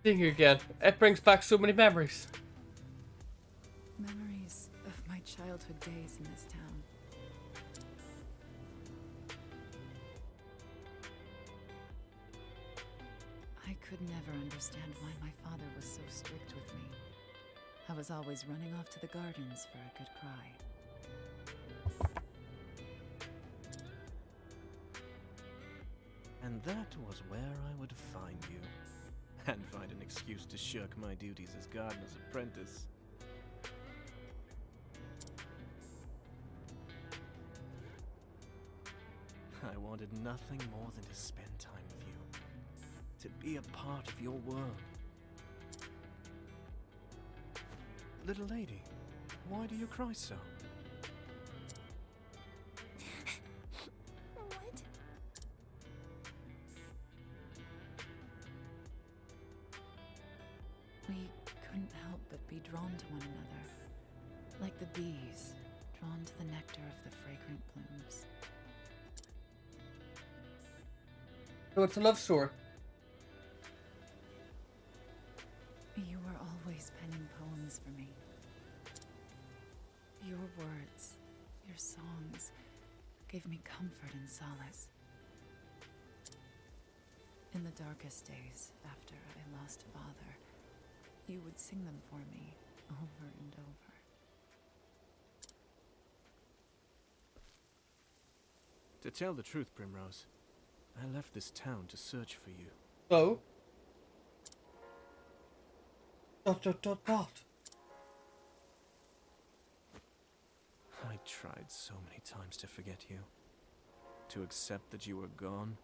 Seeing you again. It brings back so many memories. Memories of my childhood days in this town. I could never understand why my father was so strict with me. I was always running off to the gardens for a good cry. And that was where I would find you. And find an excuse to shirk my duties as gardener's apprentice. I wanted nothing more than to spend time with you. To be a part of your world. Little lady, why do you cry so? What? We couldn't help but be drawn to one another. Like the bees, drawn to the nectar of the fragrant blooms. So it's a love story. You were always penning poems for me. Your words, your songs, gave me comfort and solace. In the darkest days, after I lost father, you would sing them for me, over and over. To tell the truth, Primrose, I left this town to search for you. So? Dot. I tried so many times to forget you. To accept that you were gone.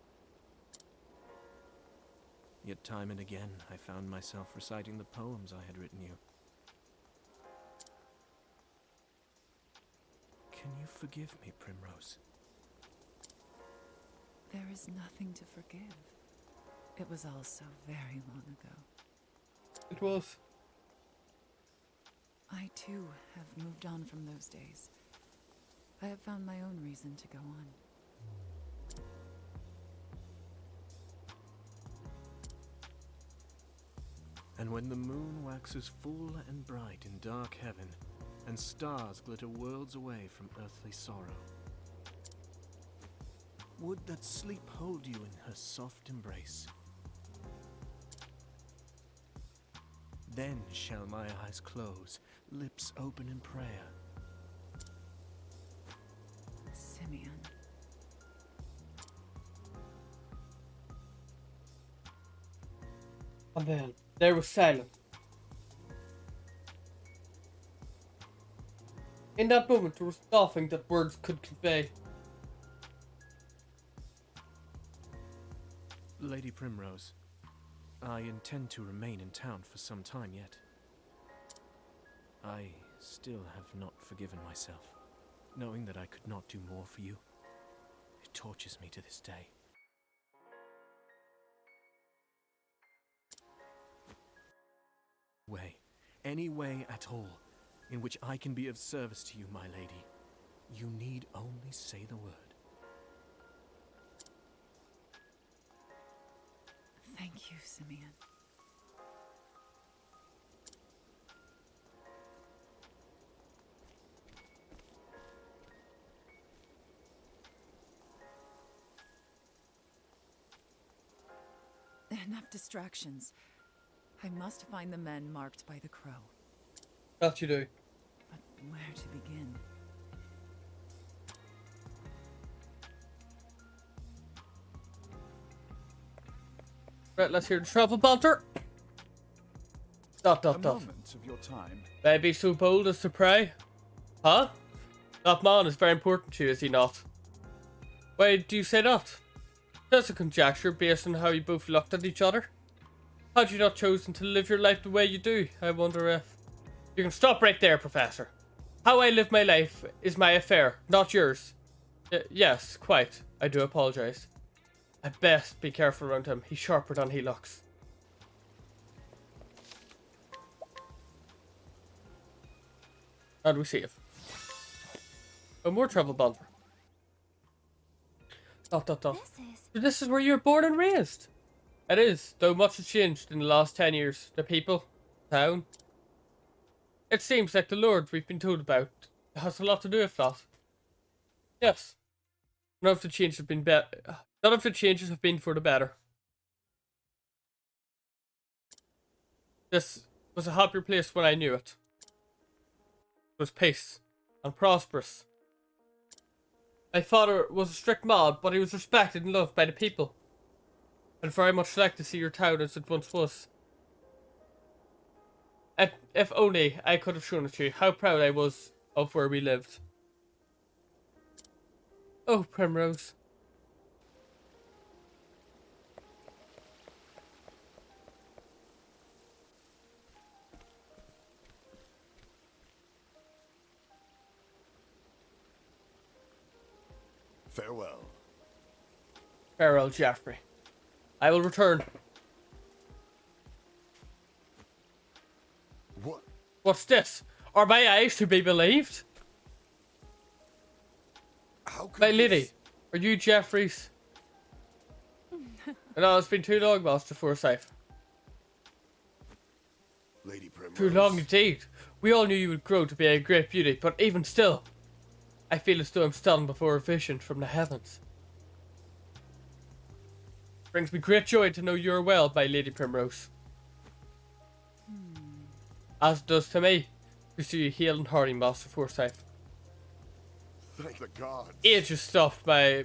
Yet time and again, I found myself reciting the poems I had written you. Can you forgive me, Primrose? There is nothing to forgive. It was all so very long ago. It was. I too have moved on from those days. I have found my own reason to go on. And when the moon waxes full and bright in dark heaven, and stars glitter worlds away from earthly sorrow, would that sleep hold you in her soft embrace. Then shall my eyes close, lips open in prayer. Simeon. And then there was silence. In that moment, there was nothing that words could convey. Lady Primrose, I intend to remain in town for some time yet. I still have not forgiven myself, knowing that I could not do more for you. It tortures me to this day. Any way at all, in which I can be of service to you, my lady. You need only say the word. Thank you, Simeon. Enough distractions. I must find the men marked by the crow. That you do. But where to begin? Right, let's hear the travel banter. Dot. Moment of your time. Maybe so bold as to pray. Huh? That man is very important to you, is he not? Why do you say that? That's a conjecture based on how you both looked at each other. Had you not chosen to live your life the way you do, I wonder if... You can stop right there, Professor. How I live my life is my affair, not yours. Yes, quite. I do apologise. I best be careful around him. He's sharper than he looks. And we save. Oh, more travel banter. Dot. This is... This is where you were born and raised. It is, though much has changed in the last 10 years. The people, town. It seems like the Lord we've been told about has a lot to do with that. Yes. None of the changes have been none of the changes have been for the better. This was a happier place when I knew it. It was peace and prosperous. My father was a strict man, but he was respected and loved by the people. I'd very much like to see your town as it once was. And if only I could have shown it to you how proud I was of where we lived. Oh, Primrose. Farewell. Farewell, Geoffrey. I will return. What? What's this? Are my eyes to be believed? How could My this- lady, are you Geoffrey's? No, it's been too long, Master Forsyth. Lady Primrose? Too long indeed. We all knew you would grow to be a great beauty, but even still, I feel as though I'm standing before a vision from the heavens. Brings me great joy to know you are well, my Lady Primrose. As it does to me, to see you healed and hearty, Master Forsyth. Thank the gods. Age has stopped my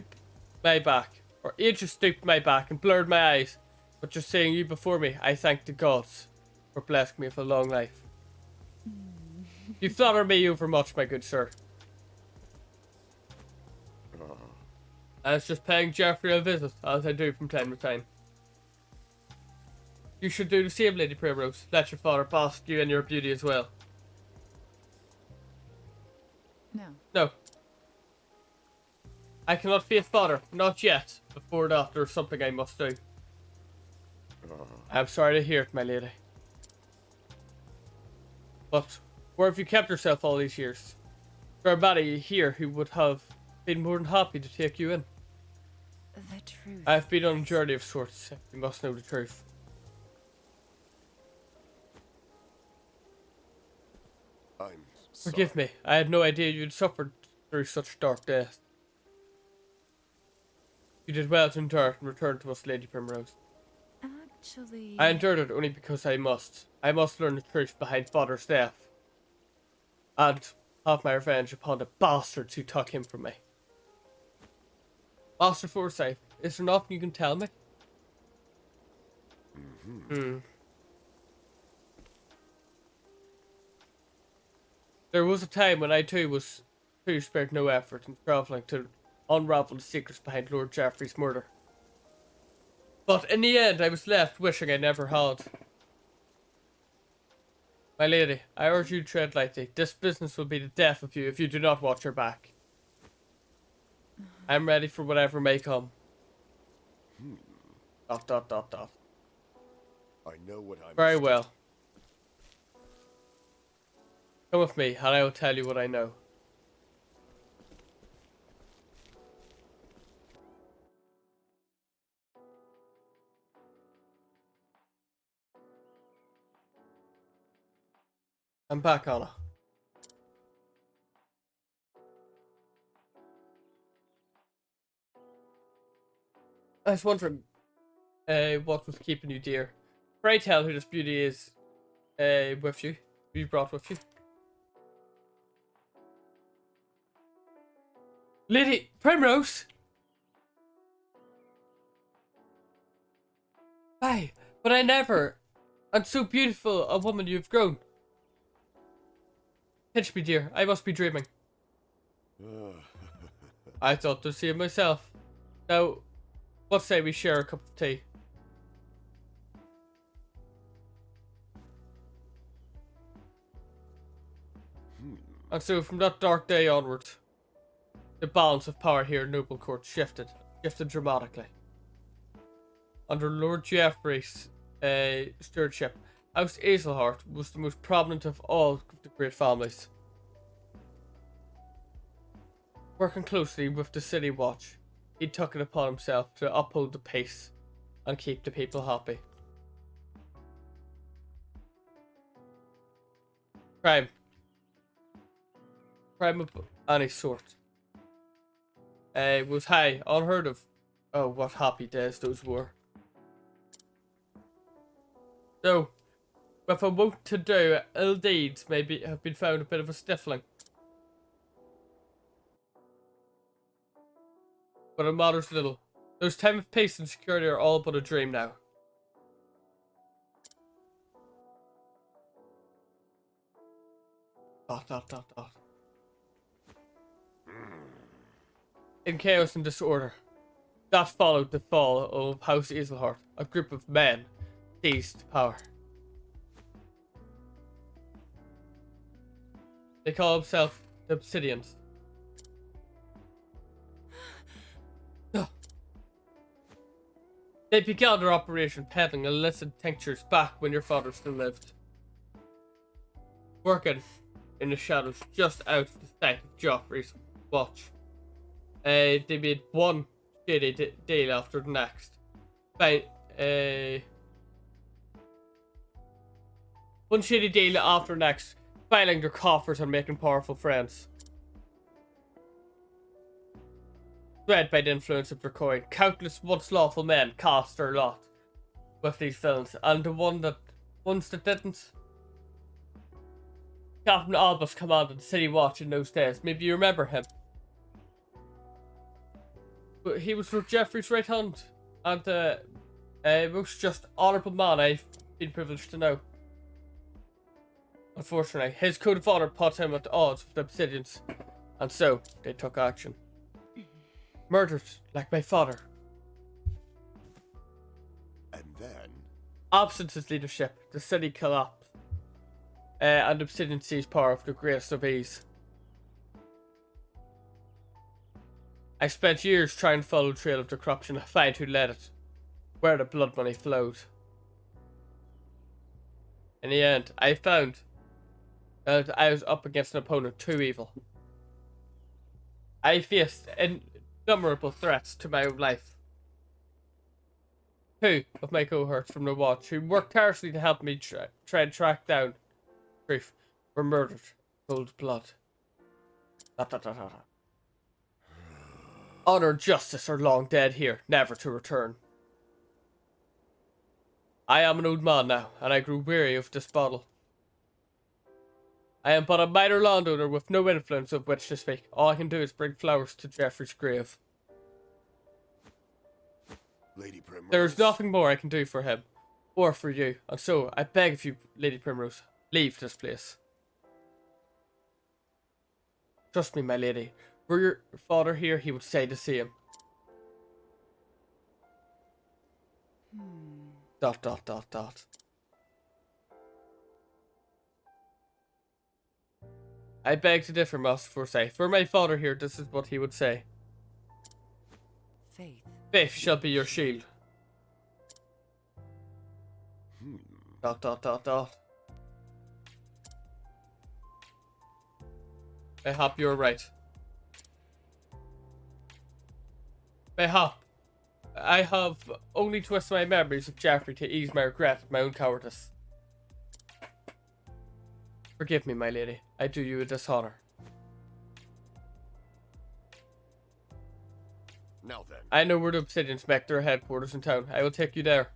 back, or age has stooped my back and blurred my eyes, but just seeing you before me, I thank the gods for blessing me with a long life. You flatter me overmuch, my good sir. I was just paying Geoffrey a visit, as I do from time to time. You should do the same, Lady Primrose. Let your father bask you in your beauty as well. No. No. I cannot face father, not yet. Before that, there's something I must do. I'm sorry to hear it, my lady. But where have you kept yourself all these years? There are many here who would have been more than happy to take you in. The truth. I've been on a journey of sorts. You must know the truth. I'm Forgive me. I had no idea you'd suffered through such dark death. You did well to endure it and return to us, Lady Primrose. Actually. I endured it only because I must. I must learn the truth behind father's death. And have my revenge upon the bastards who took him from me. Master Forsyth, is there nothing you can tell me? There was a time when I too spared no effort in travelling to unravel the secrets behind Lord Geoffrey's murder. But in the end, I was left wishing I never had. My lady, I urge you to tread lightly. This business will be the death of you if you do not watch your back. I'm ready for whatever may come. Dot dot dot dot. I know what I'm. Very well. Come with me, and I will tell you what I know. I'm back, Anna. I was wondering, what was keeping you dear? Pray tell who this beauty is, with you. Who you brought with you. Lady Primrose! Aye, but I never. And so beautiful a woman you've grown. Pinch me, dear. I must be dreaming. I thought the same myself. Now, what say we share a cup of tea? And so, from that dark day onward, the balance of power here in Noble Court shifted dramatically. Under Lord Geoffrey's stewardship, House Azelhart was the most prominent of all the great families. Working closely with the City Watch, he took it upon himself to uphold the peace and keep the people happy. Crime. Crime of any sort. Was high, unheard of. Oh, what happy days those were. So, with a wont to do, ill deeds maybe have been found a bit of a stifling. But it matters little. Those time of peace and security are all but a dream now. Dot, dot, dot, dot. In chaos and disorder, that followed the fall of House Easelheart. A group of men seized power. They call themselves the Obsidians. They began their operation peddling illicit tinctures back when your father still lived. Working in the shadows just out of the sight of Geoffrey's watch. They made one shady deal after the next. One shady deal after the next, filing their coffers and making powerful friends. Led by the influence of their coin, countless once lawful men cast their lot with these villains, and the ones that didn't. Captain Albus commanded the city watch in those days. Maybe you remember him. But he was for Geoffrey's right hand, and most just honourable man I've been privileged to know. Unfortunately, his code of honour put him at odds with the Obsidians, and so they took action. Murdered like my father. And then? Absent his leadership, the city collapsed, and Obsidian seized power with the greatest of ease. I spent years trying to follow the trail of the corruption and find who led it, where the blood money flowed. In the end, I found that I was up against an opponent too evil. I faced innumerable threats to my own life. Two of my cohorts from the watch, who worked tirelessly to help me try and track down truth, were murdered in cold blood. Honor and justice are long dead here, never to return. I am an old man now, and I grew weary of this battle. I am but a minor landowner with no influence of which to speak. All I can do is bring flowers to Geoffrey's grave. Lady Primrose. There is nothing more I can do for him, or for you, and so I beg of you, Lady Primrose, leave this place. Trust me, my lady. Were your father here, he would say the same. Dot, dot, dot, dot. I beg to differ, Master Forsyth. For my father here, this is what he would say. Faith. Faith shall be your shield. Dot, dot, dot, dot. Mayhap you're right. Mayhap. I have only twisted my memories of Geoffrey to ease my regret at my own cowardice. Forgive me, my lady. I do you a dishonour. Now then. I know where the Obsidians make their headquarters in town. I will take you there.